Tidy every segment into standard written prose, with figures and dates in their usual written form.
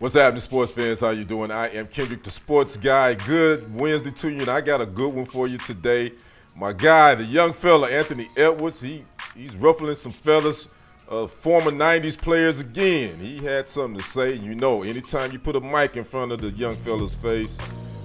What's happening, sports fans? How you doing? I am Kendrick, the sports guy. Good Wednesday to you, and I got a good one for you today. My guy, the young fella, Anthony Edwards, he's ruffling some fellas, former 90s players again. He had something to say. You know, anytime you put a mic in front of the young fella's face,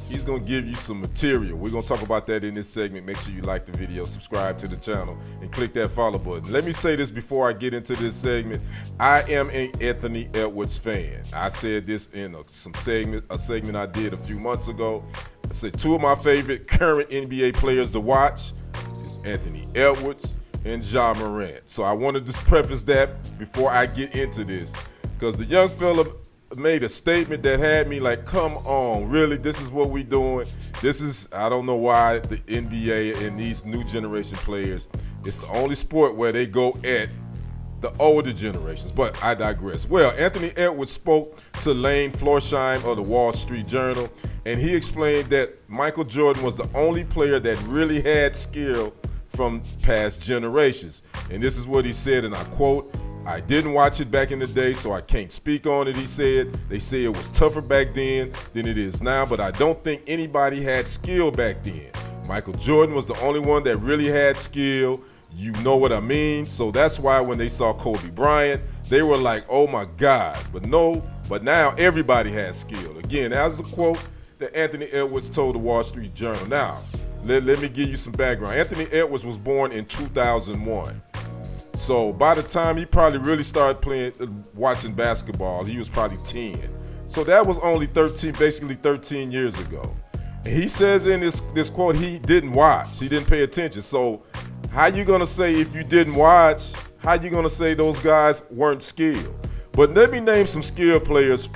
he's going to give you some material. We're going to talk about that in this segment. Make sure you like the video, subscribe to the channel, and click that follow button. Let me say this before I get into this segment. I am an Anthony Edwards fan. I said this in a segment I did a few months ago. I said two of my favorite current NBA players to watch is Anthony Edwards and Ja Morant. So I wanted to preface that before I get into this, because the young fella made a statement that had me like, come on, really? This is what we doing? I don't know why the NBA and these new generation players, it's the only sport where they go at the older generations, but I digress. Well, Anthony Edwards spoke to Lane Florsheim of the Wall Street Journal, and he explained that Michael Jordan was the only player that really had skill from past generations. And this is what he said, and I quote, "I didn't watch it back in the day, so I can't speak on it," he said. "They say it was tougher back then than it is now, but I don't think anybody had skill back then. Michael Jordan was the only one that really had skill. You know what I mean? So that's why when they saw Kobe Bryant, they were like, oh my God. But now everybody has skill." Again, that's the quote that Anthony Edwards told the Wall Street Journal. Now, let me give you some background. Anthony Edwards was born in 2001. So by the time he probably really started watching basketball, he was probably 10. So that was only basically 13 years ago. And he says in this quote, he didn't watch, he didn't pay attention. So how you gonna say if you didn't watch, how you gonna say those guys weren't skilled? But let me name some skilled players.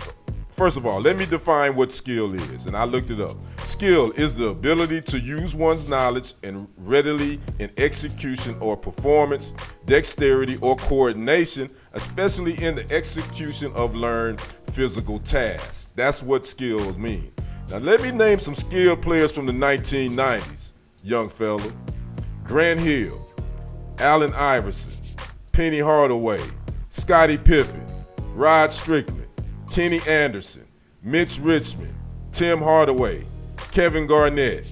First of all, let me define what skill is, and I looked it up. Skill is the ability to use one's knowledge and readily in execution or performance, dexterity or coordination, especially in the execution of learned physical tasks. That's what skills mean. Now let me name some skilled players from the 1990s, young fella. Grant Hill, Allen Iverson, Penny Hardaway, Scottie Pippen, Rod Strickland, Kenny Anderson, Mitch Richmond, Tim Hardaway, Kevin Garnett,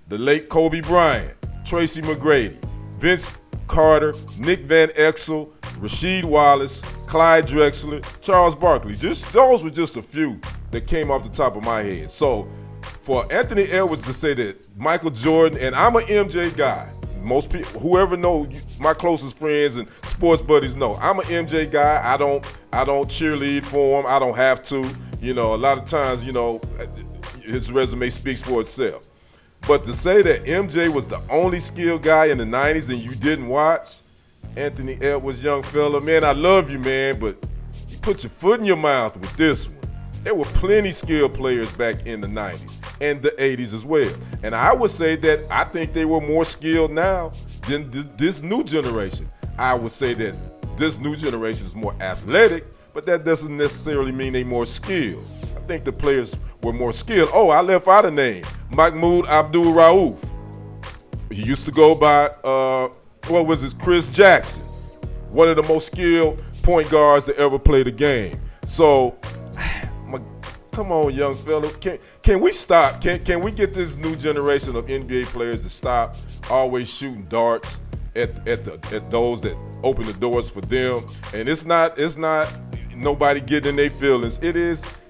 the late Kobe Bryant, Tracy McGrady, Vince Carter, Nick Van Exel, Rasheed Wallace, Clyde Drexler, Charles Barkley. Those were just a few that came off the top of my head. So for Anthony Edwards to say that Michael Jordan, and I'm an MJ guy. Most people, whoever know, my closest friends and sports buddies know, I'm an MJ guy. I don't cheerlead for him. I don't have to. You know, a lot of times, you know, his resume speaks for itself. But to say that MJ was the only skilled guy in the 90s and you didn't watch, Anthony Edwards, young fella, man, I love you, man, but you put your foot in your mouth with this one. There were plenty skilled players back in the 90s and the 80s as well. And I would say that I think they were more skilled now than this new generation. I would say that this new generation is more athletic, but that doesn't necessarily mean they're more skilled. I think the players were more skilled. Oh, I left out a name, Mahmoud Abdul-Rauf. He used to go by, Chris Jackson, one of the most skilled point guards to ever play the game. So, come on, young fella. Can we stop? Can we get this new generation of NBA players to stop always shooting darts at those that open the doors for them? And it's not nobody getting in their feelings.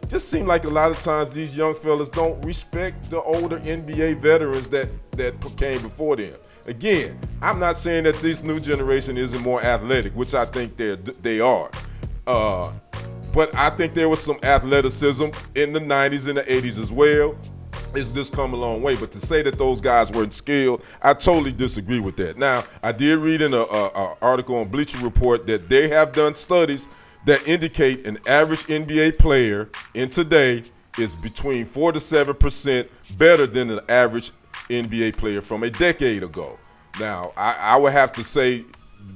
Just seem like a lot of times these young fellas don't respect the older NBA veterans that came before them. Again, I'm not saying that this new generation isn't more athletic, which I think they are. But I think there was some athleticism in the 90s and the 80s as well. It's just come a long way. But to say that those guys weren't skilled, I totally disagree with that. Now, I did read in an article on Bleacher Report that they have done studies that indicate an average NBA player in today is between 4 to 7% better than an average NBA player from a decade ago. Now, I would have to say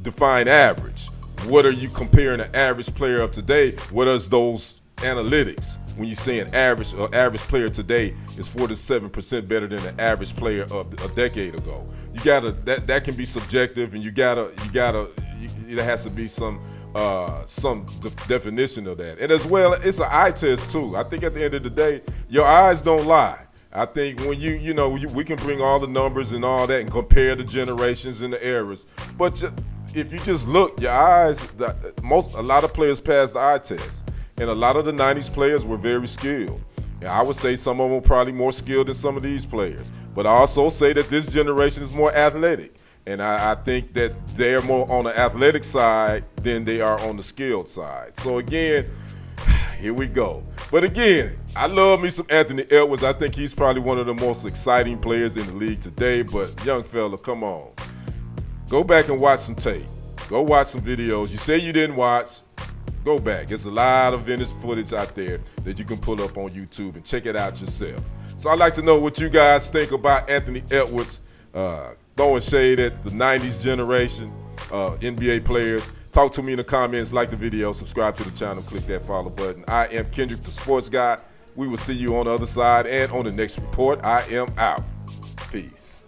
define average. What are you comparing an average player of today? What is those analytics when you're saying average player today is 4 to 7% better than an average player of a decade ago? You gotta that can be subjective, and you gotta there has to be some some definition of that. And as well, it's an eye test too. I think at the end of the day, your eyes don't lie. I think when we can bring all the numbers and all that and compare the generations and the eras, but if you just look, your eyes, a lot of players passed the eye test, and a lot of the 90s players were very skilled. And I would say some of them were probably more skilled than some of these players. But I also say that this generation is more athletic. And I think that they're more on the athletic side than they are on the skilled side. So again, here we go. But again, I love me some Anthony Edwards. I think he's probably one of the most exciting players in the league today. But young fella, come on. Go back and watch some tape. Go watch some videos. You say you didn't watch. Go back. There's a lot of vintage footage out there that you can pull up on YouTube and check it out yourself. So I'd like to know what you guys think about Anthony Edwards, throwing shade at the 90s generation, NBA players. Talk to me in the comments, like the video, subscribe to the channel, click that follow button. I am Kendrick, the sports guy. We will see you on the other side and on the next report. I am out. Peace.